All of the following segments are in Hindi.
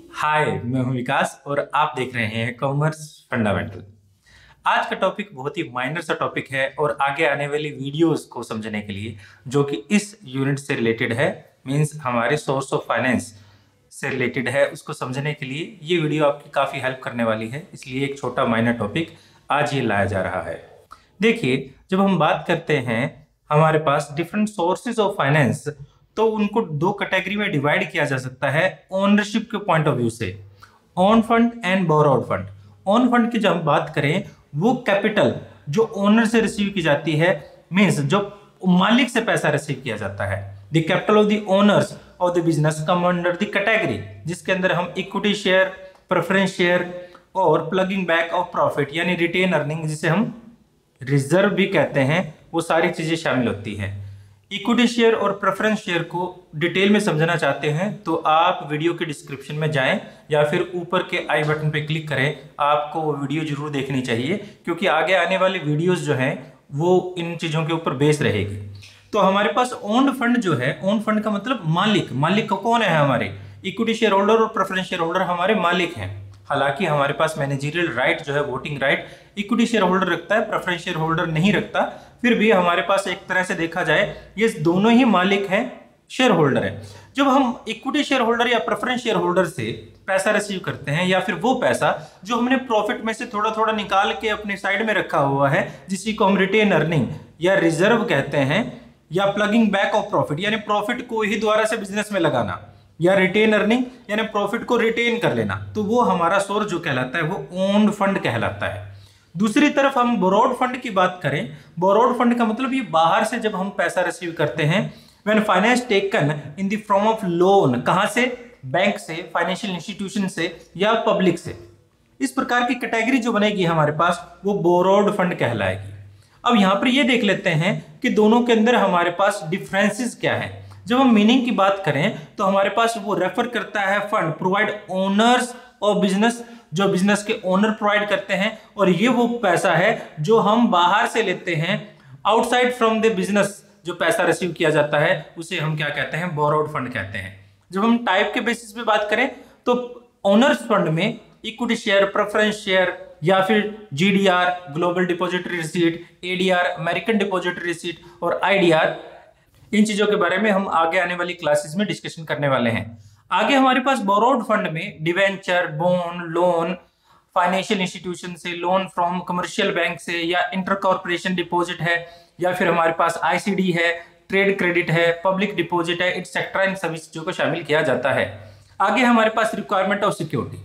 हाय, मैं हूं विकास और आप देख रहे हैं कॉमर्स फंडामेंटल। आज का टॉपिक बहुत ही माइनर सा टॉपिक है और आगे आने वाली वीडियोस को समझने के लिए जो कि इस यूनिट से रिलेटेड है, मींस हमारे सोर्स ऑफ फाइनेंस से रिलेटेड है, उसको समझने के लिए ये वीडियो आपकी काफ़ी हेल्प करने वाली है। इसलिए एक छोटा माइनर टॉपिक आज ये लाया जा रहा है। देखिए, जब हम बात करते हैं हमारे पास डिफरेंट सोर्सेज ऑफ फाइनेंस, तो उनको दो कैटेगरी में डिवाइड किया जा सकता है ओनरशिप के पॉइंट ऑफ व्यू से, own fund and borrowed fund. Own fund की जब हम बात करें, वो कैपिटल जो ओनर से रिसीव की जाती है, मीन्स जो मालिक से पैसा रिसीव किया जाता है। The capital of the owners of the business come under the category, जिसके अंदर हम इक्विटी शेयर, प्रेफरेंस शेयर और प्लगिंग बैक ऑफ प्रॉफिट यानी रिटेन अर्निंग, जिसे हम रिजर्व भी कहते हैं, वो सारी चीजें शामिल होती हैं। इक्विटी शेयर और प्रेफरेंस शेयर को डिटेल में समझना चाहते हैं तो आप वीडियो के डिस्क्रिप्शन में जाएं या फिर ऊपर के आई बटन पे क्लिक करें। आपको वो वीडियो जरूर देखनी चाहिए क्योंकि आगे आने वाली वीडियोस जो हैं वो इन चीज़ों के ऊपर बेस रहेगी। तो हमारे पास ओन फंड जो है, ओन फंड का मतलब मालिक कौन है? हमारे इक्विटी शेयर होल्डर और प्रेफरेंस शेयर होल्डर हमारे मालिक हैं। हालांकि हमारे पास मैनेजरियल राइट जो है, voting right, equity share holder रखता है, प्रेफरेंस शेयर होल्डर नहीं रखता। फिर भी हमारे पास एक तरह से देखा जाए ये दोनों ही मालिक हैं, शेयर होल्डर है। जब हम इक्विटी शेयर होल्डर या प्रेफरेंस शेयर होल्डर से पैसा रिसीव करते हैं, या फिर वो पैसा जो हमने प्रॉफिट में से थोड़ा थोड़ा निकाल के अपने साइड में रखा हुआ है, जिसी को हम रिटेन अर्निंग या रिजर्व कहते हैं, या प्लगिंग बैक ऑफ प्रॉफिट यानी प्रॉफिट को ही दोबारा से बिजनेस में लगाना, या रिटेन अर्निंग यानी प्रॉफिट को रिटेन कर लेना, तो वो हमारा सोर्स जो कहलाता है वो ओन फंड कहलाता है। दूसरी तरफ हम बोरोड फंड की बात करें, बोरोड फंड का मतलब ये बाहर से जब हम पैसा रिसीव करते हैं, when finance taken in the form of loan, कहां से? बैंक से, फाइनेंशियल इंस्टीट्यूशन से या पब्लिक से। इस प्रकार की कैटेगरी जो बनेगी हमारे पास वो बोरोड फंड कहलाएगी। अब यहां पर ये देख लेते हैं कि दोनों के अंदर हमारे पास डिफरेंसेस क्या है। जब हम मीनिंग की बात करें तो हमारे पास वो रेफर करता है fund provide owners of business, जो बिजनेस के ओनर प्रोवाइड करते हैं, और ये वो पैसा है जो हम बाहर से लेते हैं, आउटसाइड फ्रॉम द बिजनेस जो पैसा रिसीव किया जाता है उसे हम क्या कहते हैं? बोरोड फंड कहते हैं। जब हम टाइप के बेसिस पे बात करें तो ओनर्स फंड में इक्विटी शेयर, प्रेफरेंस शेयर या फिर GDR global depository receipt, ADR American depository receipt और आईडीआर, इन चीजों के बारे में हम आगे आने वाली क्लासेस में डिस्कशन करने वाले हैं। आगे हमारे पास बोरोड फंड में debenture, bond, loan financial institution से, लोन फ्रॉम कमर्शियल बैंक से, या इंटर कॉर्पोरेशन डिपॉजिट है, या फिर हमारे पास आईसीडी है, ट्रेड क्रेडिट है, पब्लिक डिपॉजिट है, एक्सेट्रा, इन सभी चीजों को शामिल किया जाता है। आगे हमारे पास रिक्वायरमेंट ऑफ सिक्योरिटी।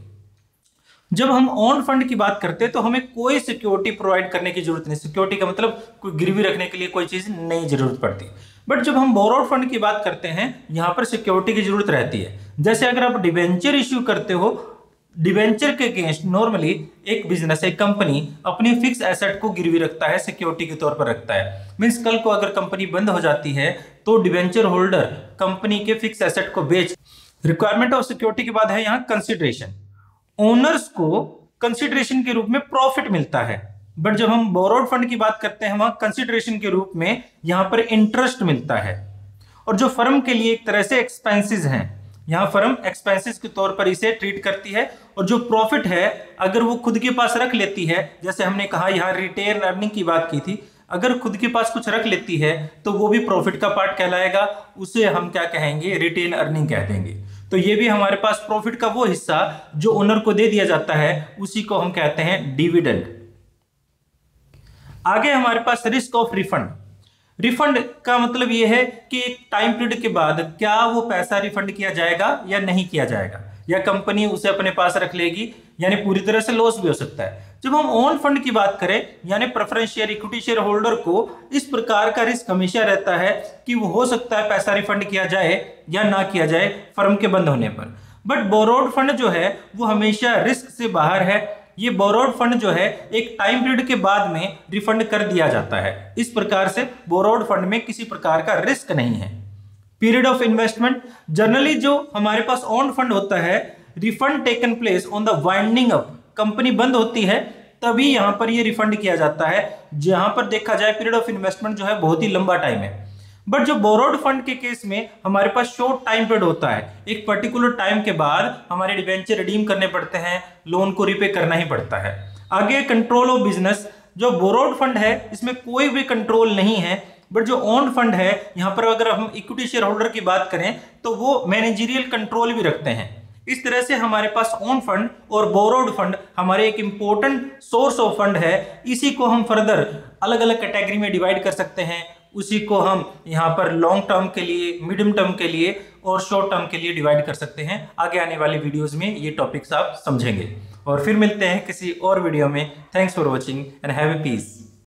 जब हम ओन फंड की बात करते हैं तो हमें कोई सिक्योरिटी प्रोवाइड करने की जरूरत नहीं। सिक्योरिटी का मतलब कोई गिरवी रखने के लिए कोई चीज नहीं जरूरत पड़ती। बट जब हम बोरोड फंड की बात करते हैं, यहां पर सिक्योरिटी की जरूरत रहती है। जैसे अगर आप डिवेंचर इश्यू करते हो, डिवेंचर के अगेंस्ट नॉर्मली एक बिजनेस, एक कंपनी अपनी फिक्स एसेट को गिरवी रखता है, सिक्योरिटी के तौर पर रखता है। मींस कल को अगर कंपनी बंद हो जाती है तो डिवेंचर होल्डर कंपनी के फिक्स एसेट को बेच। रिक्वायरमेंट ऑफ सिक्योरिटी के बाद है यहाँ कंसिडरेशन। ओनर्स को कंसिडरेशन के रूप में प्रॉफिट मिलता है, बट जब हम बोरोड फंड की बात करते हैं वहां कंसिडरेशन के रूप में यहां पर इंटरेस्ट मिलता है, और जो फर्म के लिए एक तरह से एक्सपेंसेस हैं, यहां फर्म एक्सपेंसेस के तौर पर इसे ट्रीट करती है। और जो प्रॉफिट है अगर वो खुद के पास रख लेती है, जैसे हमने कहा यहां रिटेन अर्निंग की बात की थी, अगर खुद के पास कुछ रख लेती है तो वो भी प्रॉफिट का पार्ट कहलाएगा, उसे हम क्या कहेंगे? रिटेन अर्निंग कह देंगे। तो ये भी हमारे पास प्रॉफिट का वो हिस्सा जो ओनर को दे दिया जाता है, उसी को हम कहते हैं डिविडेंड। आगे हमारे पास रिस्क ऑफ रिफंड। रिफंड का मतलब यह है कि एक टाइम पीरियड के बाद क्या वो पैसा रिफंड किया जाएगा या नहीं किया जाएगा, या कंपनी उसे अपने पास रख लेगी, यानी पूरी तरह से लॉस भी हो सकता है। जब हम ओन फंड की बात करें, यानी preference share, equity share holder को इस प्रकार का रिस्क हमेशा रहता है कि वो हो सकता है पैसा रिफंड किया जाए या ना किया जाए फर्म के बंद होने पर। बट बोरोड फंड जो है वो हमेशा रिस्क से बाहर है। ये बोरोड फंड जो है एक टाइम पीरियड के बाद में रिफंड कर दिया जाता है। इस प्रकार से बोरोड फंड में किसी प्रकार का रिस्क नहीं है। पीरियड ऑफ इन्वेस्टमेंट, जनरली जो हमारे पास ओन फंड होता है, refund taken place on the winding up, company बंद होती है तभी यहां पर ये रिफंड किया जाता है। जहां पर देखा जाए पीरियड ऑफ इन्वेस्टमेंट जो है बहुत ही लंबा टाइम है। बट जो बोरोड फंड के केस में हमारे पास शॉर्ट टाइम पीरियड होता है, एक पर्टिकुलर टाइम के बाद हमारे डिबेंचर रिडीम करने पड़ते हैं, लोन को रिपे करना ही पड़ता है। आगे कंट्रोल ऑफ बिजनेस, जो बोरोड फंड है इसमें कोई भी कंट्रोल नहीं है, बट जो ओन फंड है यहाँ पर अगर हम इक्विटी शेयर होल्डर की बात करें तो वो मैनेजरियल कंट्रोल भी रखते हैं। इस तरह से हमारे पास ओन फंड और बोरोड फंड हमारे एक इंपॉर्टेंट सोर्स ऑफ फंड है। इसी को हम फर्दर अलग अलग कैटेगरी में डिवाइड कर सकते हैं। उसी को हम यहाँ पर लॉन्ग टर्म के लिए, मीडियम टर्म के लिए और शॉर्ट टर्म के लिए डिवाइड कर सकते हैं। आगे आने वाली वीडियोस में ये टॉपिक्स आप समझेंगे और फिर मिलते हैं किसी और वीडियो में। Thanks for watching and have a piece.